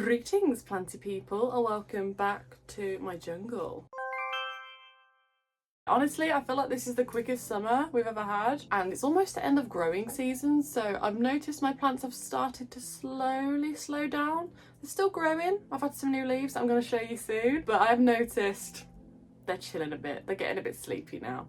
Greetings planty people and welcome back to my jungle. Honestly, I feel like this is the quickest summer we've ever had and it's almost the end of growing season, so I've noticed my plants have started to slowly slow down. They're still growing. I've had some new leaves that I'm going to show you soon, but I've noticed they're chilling a bit. They're getting a bit sleepy now.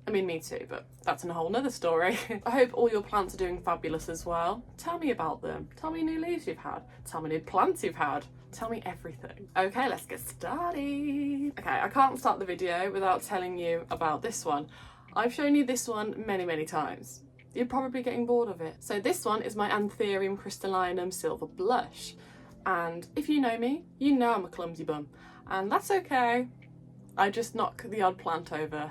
I mean, me too, but that's a whole nother story. I hope all your plants are doing fabulous as well. Tell me about them. Tell me new leaves you've had. Tell me new plants you've had. Tell me everything. Okay, let's get started. Okay, I can't start the video without telling you about this one. I've shown you this one many times. You're probably getting bored of it. So this one is my Antherium crystallinum silver blush. And if you know me, you know I'm a clumsy bum. And that's okay. I just knock the odd plant over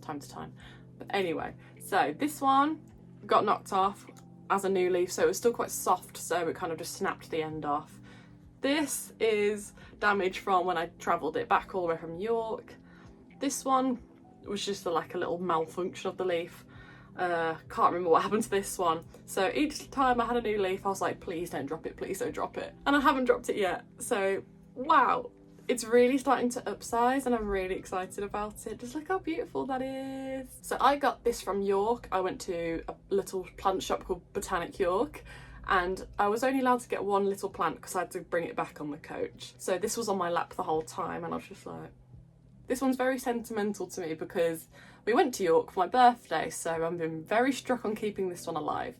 time to time. But anyway, so this one got knocked off as a new leaf, so it was still quite soft, so it kind of just snapped the end off. This is damage from when I travelled it back all the way from York. This one was just like a little malfunction of the leaf. Can't remember what happened to this one. So each time I had a new leaf I was like, please don't drop it, please don't drop it. And I haven't dropped it yet. So wow, it's really starting to upsize and I'm really excited about it. Just look how beautiful that is. So I got this from York. I went to a little plant shop called Botanic York and I was only allowed to get one little plant because I had to bring it back on the coach. So this was on my lap the whole time and I was just like, this one's very sentimental to me because we went to York for my birthday, so I've been very struck on keeping this one alive.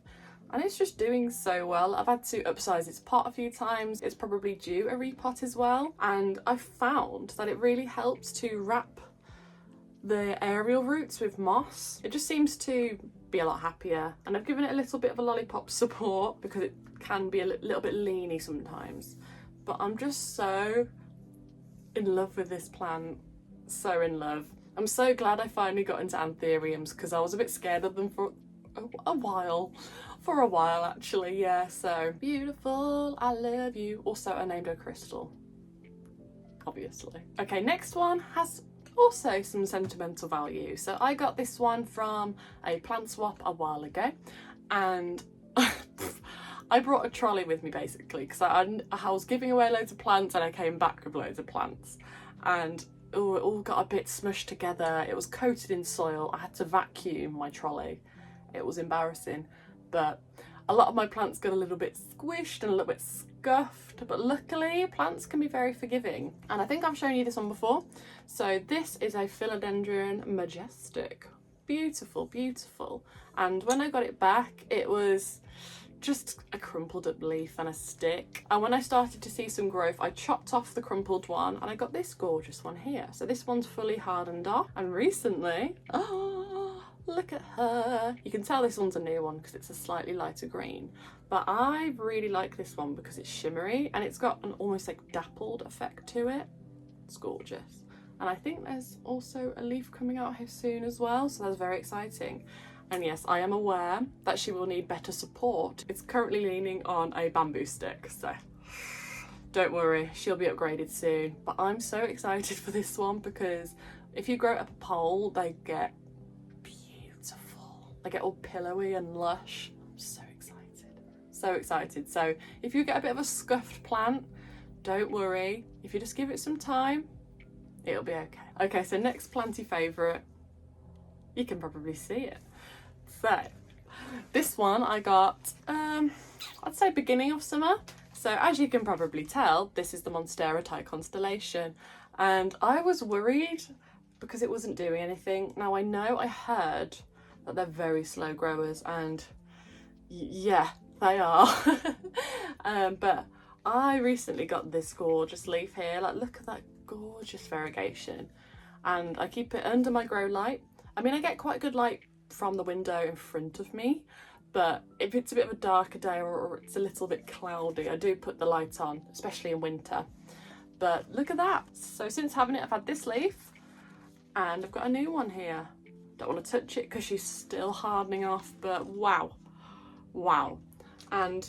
And it's just doing so well. I've had to upsize its pot a few times. It's probably due a repot as well. And I found that it really helps to wrap the aerial roots with moss. It just seems to be a lot happier. And I've given it a little bit of a lollipop support because it can be a little bit leany sometimes. But I'm just so in love with this plant. So in love. I'm so glad I finally got into Antheriums because I was a bit scared of them for a while. For a while actually, yeah. So beautiful, I love you. Also I named her Crystal, obviously. Okay, next one has also some sentimental value. So I got this one from a plant swap a while ago and I brought a trolley with me basically because I was giving away loads of plants and I came back with loads of plants and it all got a bit smushed together. It was coated in soil. I had to vacuum my trolley. It was embarrassing. But a lot of my plants got a little bit squished and a little bit scuffed, but luckily plants can be very forgiving. And I think I've shown you this one before. So this is a Fila majestic. Beautiful, beautiful. And when I got it back, it was just a crumpled up leaf and a stick. And when I started to see some growth, I chopped off the crumpled one and I got this gorgeous one here. So this one's fully hardened off. And recently, look at her. You can tell this one's a new one because it's a slightly lighter green. But I really like this one because it's shimmery and it's got an almost like dappled effect to it. It's gorgeous. And I think there's also a leaf coming out here soon as well. So that's very exciting. And yes, I am aware that she will need better support. It's currently leaning on a bamboo stick. So don't worry, she'll be upgraded soon. But I'm so excited for this one because if you grow it up a pole, they get beautiful. They get all pillowy and lush. I'm so excited. So excited. So if you get a bit of a scuffed plant, don't worry. If you just give it some time, it'll be okay. Okay, so next planty favourite. You can probably see it. So this one I got, I'd say beginning of summer. So as you can probably tell, this is the Monstera Constellation. And I was worried because it wasn't doing anything. Now I know I heard that they're very slow growers and yeah, they are. But I recently got this gorgeous leaf here. Like, look at that gorgeous variegation. And I keep it under my grow light. I mean, I get quite good light from the window in front of me, but if it's a bit of a darker day or it's a little bit cloudy, I do put the light on, especially in winter. But look at that. So since having it, I've had this leaf and I've got a new one here. Don't want to touch it because she's still hardening off, but wow. And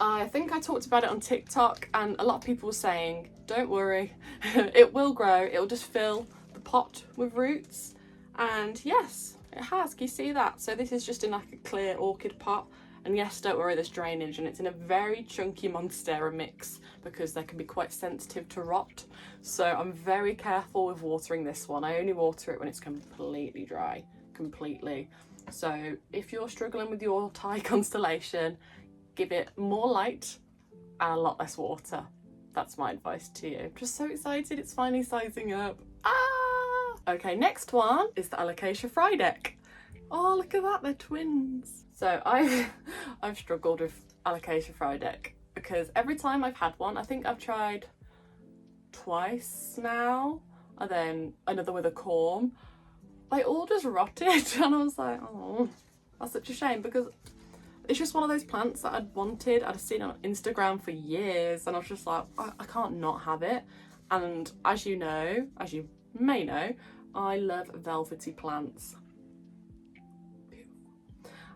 I think I talked about it on TikTok and a lot of people were saying, don't worry, it will grow, it'll just fill the pot with roots. And yes, it has. Can you see that? So this is just in like a clear orchid pot And yes, don't worry, there's drainage, and it's in a very chunky Monstera mix because they can be quite sensitive to rot. So I'm very careful with watering this one. I only water it when it's completely dry, completely. So if you're struggling with your Thai Constellation, give it more light and a lot less water. That's my advice to you. I'm just so excited, it's finally sizing up. Ah! Okay, next one is the Aliccia frydeck. Oh, look at that, they're twins. So I've struggled with Aliccia frydeck because every time I've had one, I think I've tried twice now, and then another with a corm, they all just rotted. And I was like, oh, that's such a shame, because it's just one of those plants that I'd wanted. I'd seen it on Instagram for years, and I was just like, I can't not have it. And as you may know, I love velvety plants.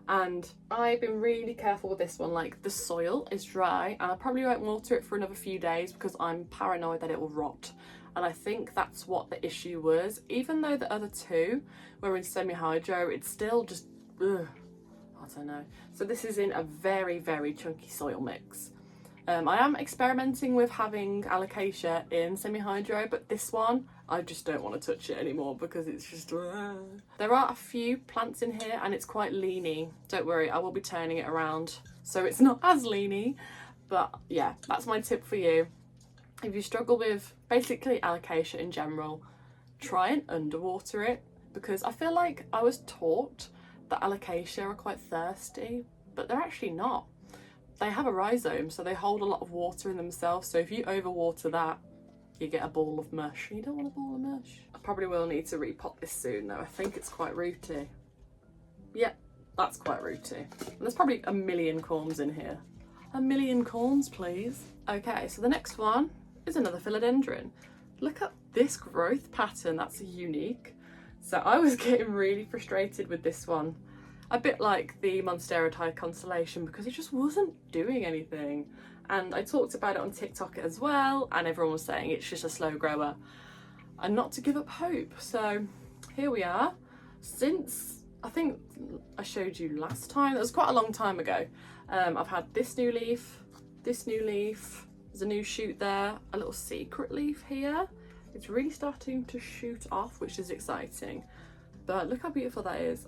And I've been really careful with this one. Like, the soil is dry, and I probably won't water it for another few days because I'm paranoid that it will rot. And I think that's what the issue was. Even though the other two were in semi-hydro, it's still just, ugh, I don't know. So this is in a very, very chunky soil mix. I am experimenting with having Aliccia in semi-hydro, but this one, I just don't want to touch it anymore because it's just... There are a few plants in here and it's quite leany. Don't worry, I will be turning it around so it's not as leany. But yeah, that's my tip for you. If you struggle with basically Aliccia in general, try and underwater it, because I feel like I was taught that Aliccia are quite thirsty, but they're actually not. They have a rhizome, so they hold a lot of water in themselves. So if you overwater that, you get a ball of mush. You don't want a ball of mush. I probably will need to repot this soon though. I think it's quite rooty. Yep, that's quite rooty. And there's probably a million corms in here. A million corms, please. Okay, so the next one is another philodendron. Look at this growth pattern, that's unique. So I was getting really frustrated with this one. A bit like the Monstera Thai Constellation, because it just wasn't doing anything. And I talked about it on TikTok as well, and everyone was saying it's just a slow grower and not to give up hope. So here we are. Since I think I showed you last time, it was quite a long time ago, I've had this new leaf, there's a new shoot there, a little secret leaf here. It's really starting to shoot off, which is exciting. But look how beautiful that is.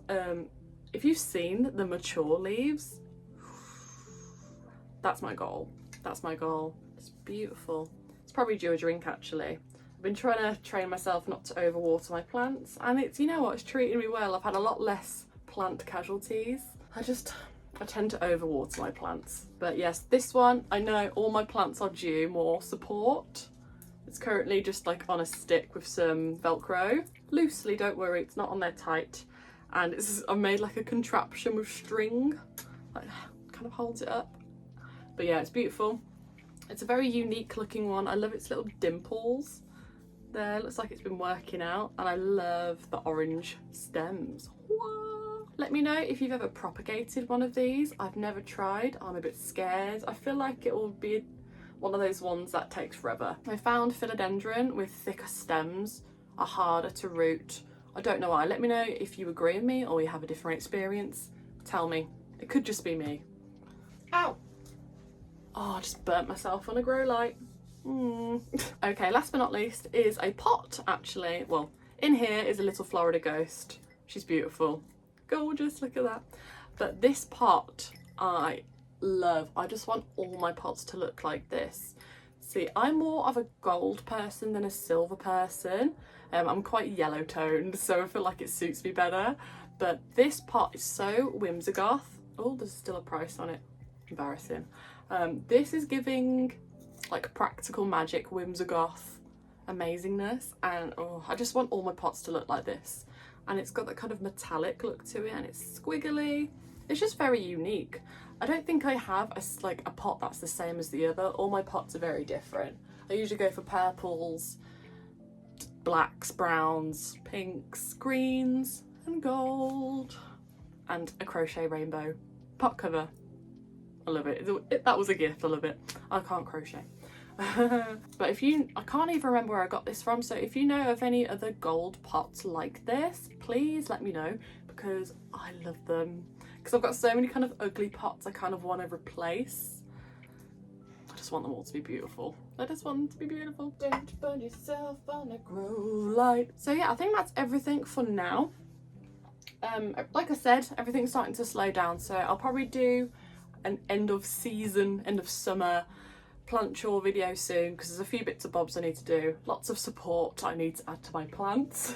If you've seen the mature leaves, that's my goal. That's my goal. It's beautiful. It's probably due a drink actually. I've been trying to train myself not to overwater my plants, and it's, you know what, it's treating me well. I've had a lot less plant casualties. I tend to overwater my plants. But yes, this one, I know all my plants are due more support. It's currently just like on a stick with some Velcro. Loosely, don't worry, it's not on there tight. And I've made like a contraption with string, like kind of holds it up. But yeah, it's beautiful. It's a very unique looking one. I love its little dimples there. Looks like it's been working out. And I love the orange stems. Whoa. Let me know if you've ever propagated one of these. I've never tried. I'm a bit scared. I feel like it will be one of those ones that takes forever. I found philodendron with thicker stems are harder to root. I don't know why. Let me know if you agree with me or you have a different experience. Tell me. It could just be me. Ow! Oh, I just burnt myself on a grow light. Okay, last but not least is a pot, actually. Well, in here is a little Florida ghost. She's beautiful. Gorgeous, look at that. But this pot, I love. I just want all my pots to look like this. See, I'm more of a gold person than a silver person. I'm quite yellow toned, so I feel like it suits me better. But this pot is so whimsigoth. Oh, there's still a price on it. Embarrassing. This is giving like practical magic, whimsigoth amazingness, and oh, I just want all my pots to look like this. And it's got that kind of metallic look to it, and it's squiggly. It's just very unique. I don't think I have a pot that's the same as the other. All my pots are very different. I usually go for purples, blacks, browns, pinks, greens, and gold, and a crochet rainbow pot cover. I love it. That was a gift. I love it. I can't crochet. But I can't even remember where I got this from, so if you know of any other gold pots like this, please let me know, because I love them. because I've got so many kind of ugly pots I kind of want to replace. I just want them all to be beautiful. I just want them to be beautiful. Don't burn yourself on a grow light. So yeah, I think that's everything for now. Like I said, everything's starting to slow down, so I'll probably do an end of season, end of summer plant chore video soon, because there's a few bits and bobs I need to do. Lots of support I need to add to my plants.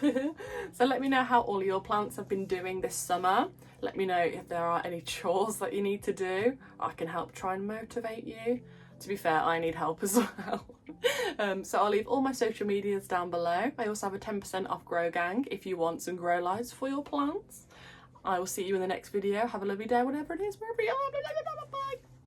So let me know how all your plants have been doing this summer. Let me know if there are any chores that you need to do. I can help try and motivate you. To be fair, I need help as well. So I'll leave all my social medias down below. I also have a 10% off Grow Gang if you want some grow lights for your plants. I will see you in the next video. Have a lovely day, whatever it is, wherever you are. Bye.